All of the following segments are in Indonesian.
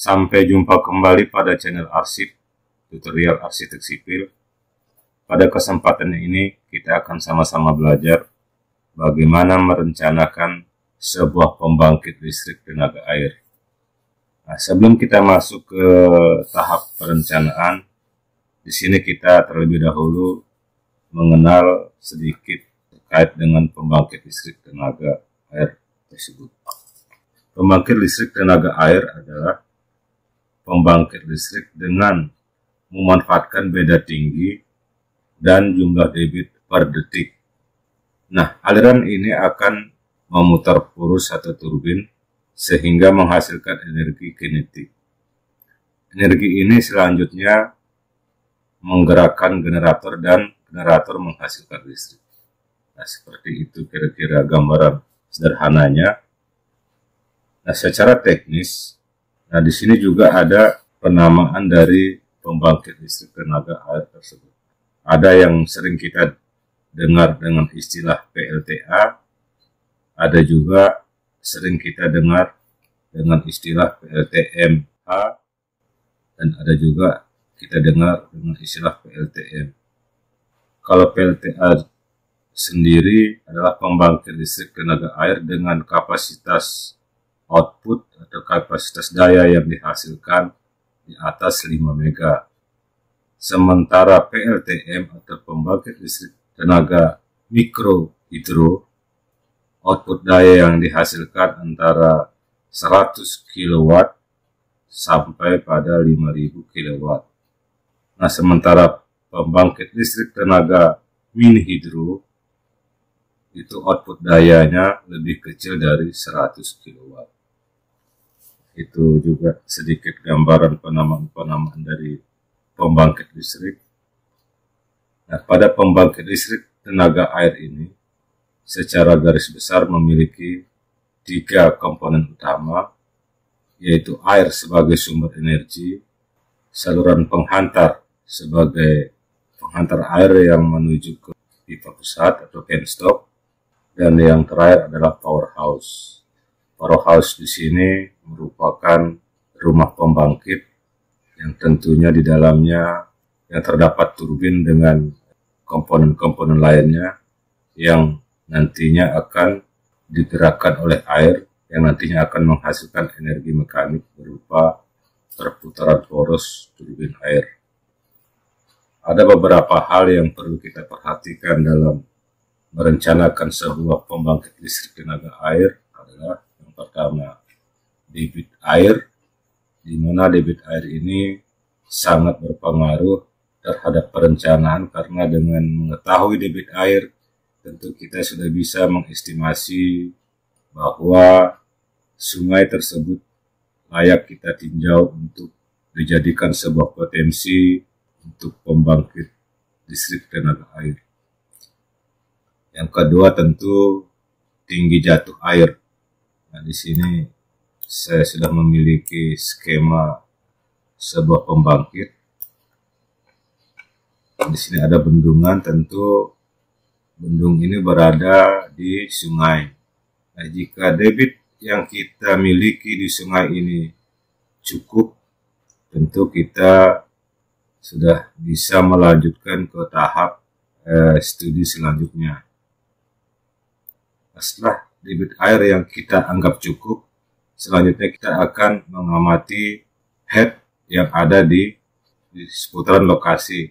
Sampai jumpa kembali pada channel Arsip, tutorial arsitek sipil. Pada kesempatan ini kita akan sama-sama belajar bagaimana merencanakan sebuah pembangkit listrik tenaga air. Nah, sebelum kita masuk ke tahap perencanaan, di sini kita terlebih dahulu mengenal sedikit terkait dengan pembangkit listrik tenaga air tersebut. Pembangkit listrik tenaga air adalah pembangkit listrik dengan memanfaatkan beda tinggi dan jumlah debit per detik. Nah, aliran ini akan memutar porus atau turbin sehingga menghasilkan energi kinetik. Energi ini selanjutnya menggerakkan generator dan generator menghasilkan listrik. Nah, seperti itu kira-kira gambaran sederhananya. Nah, secara teknis, di sini juga ada penamaan dari pembangkit listrik tenaga air tersebut. Ada yang sering kita dengar dengan istilah PLTA, ada juga sering kita dengar dengan istilah PLTMH, dan ada juga kita dengar dengan istilah PLTM. Kalau PLTA sendiri adalah pembangkit listrik tenaga air dengan kapasitas output atau kapasitas daya yang dihasilkan di atas 5 mega. Sementara PLTM atau pembangkit listrik tenaga mikro hidro, output daya yang dihasilkan antara 100 kW sampai pada 5000 kW. Nah, sementara pembangkit listrik tenaga mini hidro itu output dayanya lebih kecil dari 100 kW. Itu juga sedikit gambaran penamaan dari pembangkit listrik. Nah, pada pembangkit listrik tenaga air ini secara garis besar memiliki 3 komponen utama, yaitu air sebagai sumber energi, saluran penghantar sebagai penghantar air yang menuju ke pipa pusat atau penstop, dan yang terakhir adalah powerhouse. Powerhouse di sini merupakan rumah pembangkit yang tentunya di dalamnya yang terdapat turbin dengan komponen-komponen lainnya yang nantinya akan digerakkan oleh air yang nantinya akan menghasilkan energi mekanik berupa perputaran poros turbin air. Ada beberapa hal yang perlu kita perhatikan dalam merencanakan sebuah pembangkit listrik tenaga air. Adalah yang pertama, debit air, di mana debit air ini sangat berpengaruh terhadap perencanaan, karena dengan mengetahui debit air tentu kita sudah bisa mengestimasi bahwa sungai tersebut layak kita tinjau untuk dijadikan sebuah potensi untuk pembangkit listrik tenaga air. Yang kedua tentu tinggi jatuh air. Nah, di sini saya sudah memiliki skema sebuah pembangkit. Di sini ada bendungan, tentu bendung ini berada di sungai. Nah, jika debit yang kita miliki di sungai ini cukup, tentu kita sudah bisa melanjutkan ke tahap studi selanjutnya. Setelah debit air yang kita anggap cukup, selanjutnya kita akan mengamati head yang ada di seputaran lokasi.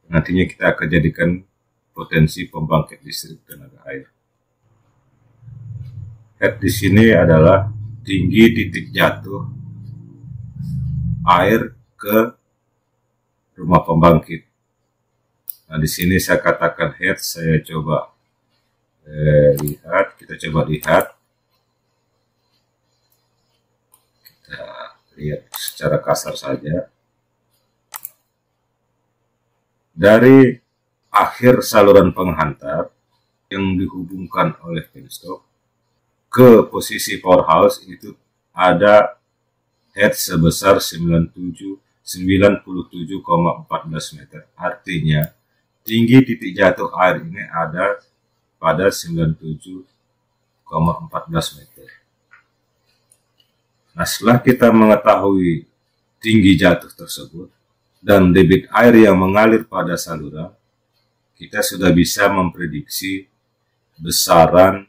Nantinya kita akan jadikan potensi pembangkit listrik tenaga air. Head di sini adalah tinggi titik jatuh air ke rumah pembangkit. Nah, di sini saya katakan head, saya coba lihat, kita coba lihat. Kita lihat secara kasar saja. Dari akhir saluran penghantar yang dihubungkan oleh penstop ke posisi powerhouse itu ada head sebesar 97,14 meter. Artinya tinggi titik jatuh air ini ada pada 97,14 meter. Nah, setelah kita mengetahui tinggi jatuh tersebut dan debit air yang mengalir pada saluran, kita sudah bisa memprediksi besaran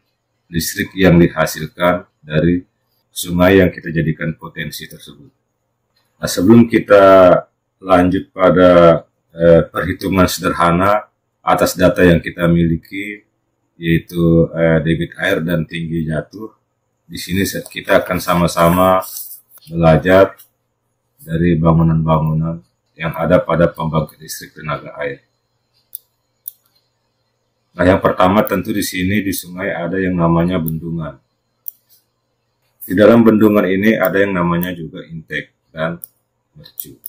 listrik yang dihasilkan dari sungai yang kita jadikan potensi tersebut. Nah, sebelum kita lanjut pada perhitungan sederhana atas data yang kita miliki, yaitu debit air dan tinggi jatuh, di sini kita akan sama-sama belajar dari bangunan-bangunan yang ada pada pembangkit listrik tenaga air. Nah, yang pertama tentu di sini di sungai ada yang namanya bendungan. Di dalam bendungan ini ada yang namanya juga intake dan mercu.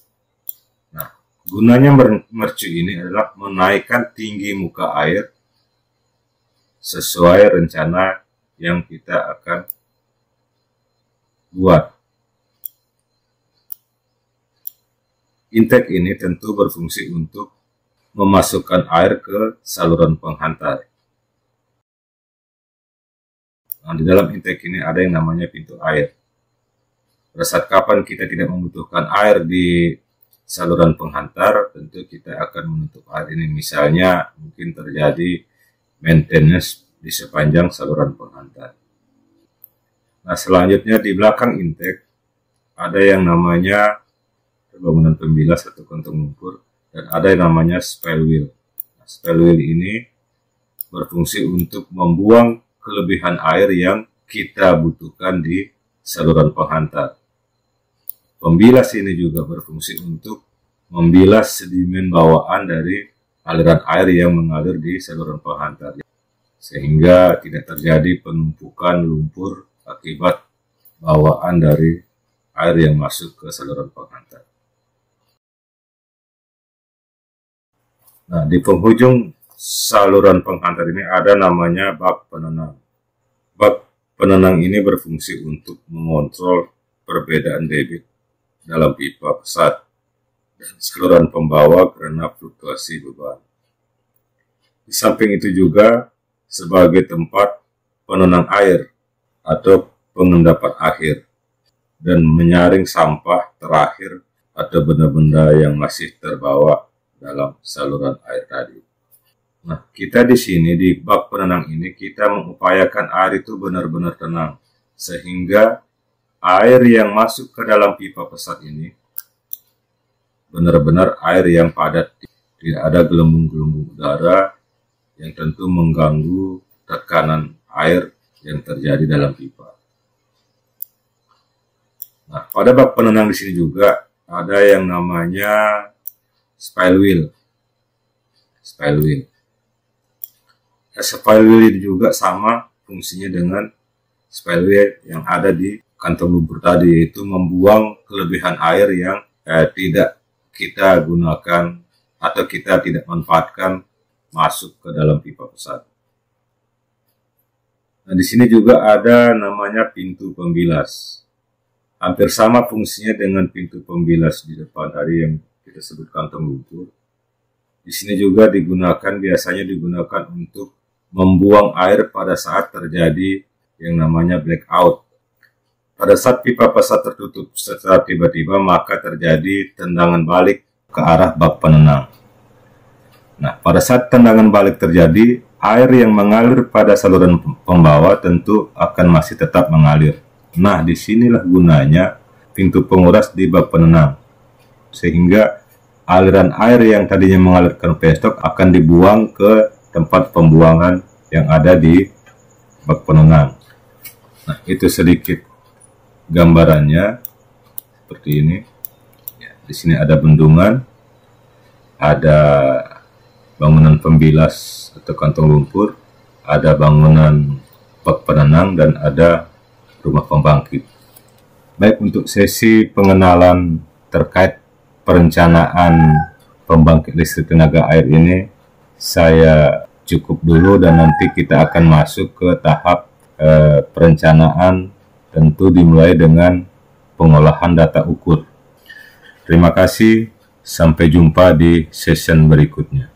Nah, gunanya mercu ini adalah menaikkan tinggi muka air sesuai rencana yang kita akan buat. Intake ini tentu berfungsi untuk memasukkan air ke saluran penghantar. Nah, di dalam intake ini ada yang namanya pintu air. Pada saat kapan kita tidak membutuhkan air di saluran penghantar, tentu kita akan menutup air ini. Misalnya mungkin terjadi maintenance di sepanjang saluran penghantar. Nah, selanjutnya di belakang intake ada yang namanya bangunan pembilas atau kantong lumpur, dan ada yang namanya spill wheel. Nah, spill wheel ini berfungsi untuk membuang kelebihan air yang kita butuhkan di saluran penghantar. Pembilas ini juga berfungsi untuk membilas sedimen bawaan dari aliran air yang mengalir di saluran penghantar, sehingga tidak terjadi penumpukan lumpur akibat bawaan dari air yang masuk ke saluran penghantar. Nah, di penghujung saluran penghantar ini ada namanya bak penenang. Bak penenang ini berfungsi untuk mengontrol perbedaan debit dalam pipa pesat dan saluran pembawa karena fluktuasi beban. Di samping itu juga sebagai tempat penenang air atau pengendapan akhir dan menyaring sampah terakhir atau benda-benda yang masih terbawa dalam saluran air tadi. Nah, kita di sini di bak penenang ini kita mengupayakan air itu benar-benar tenang, sehingga air yang masuk ke dalam pipa pesat ini benar-benar air yang padat, tidak ada gelembung-gelembung udara yang tentu mengganggu tekanan air yang terjadi dalam pipa. Nah, pada bak penenang di sini juga ada yang namanya spill wheel. Spill wheel. Spill wheel ini juga sama fungsinya dengan spill wheel yang ada di kantong lumpur tadi, yaitu membuang kelebihan air yang tidak kita gunakan atau kita tidak manfaatkan masuk ke dalam pipa pesat. Nah, di sini juga ada namanya pintu pembilas. Hampir sama fungsinya dengan pintu pembilas di depan tadi yang kita sebut kantong lumpur. Di sini juga biasanya digunakan untuk membuang air pada saat terjadi yang namanya blackout. Pada saat pipa pesat tertutup secara tiba-tiba, maka terjadi tendangan balik ke arah bak penenang. Nah, pada saat tendangan balik terjadi, air yang mengalir pada saluran pembawa tentu akan masih tetap mengalir. Nah, disinilah gunanya pintu penguras di bak penenang, sehingga aliran air yang tadinya mengalir ke penstok akan dibuang ke tempat pembuangan yang ada di bak penenang. Nah, itu sedikit gambarannya seperti ini. Ya, di sini ada bendungan, ada bangunan pembilas atau kantong lumpur, ada bangunan bak penenang, dan ada rumah pembangkit. Baik, untuk sesi pengenalan terkait perencanaan pembangkit listrik tenaga air ini saya cukup dulu, dan nanti kita akan masuk ke tahap perencanaan, tentu dimulai dengan pengolahan data ukur. Terima kasih, sampai jumpa di session berikutnya.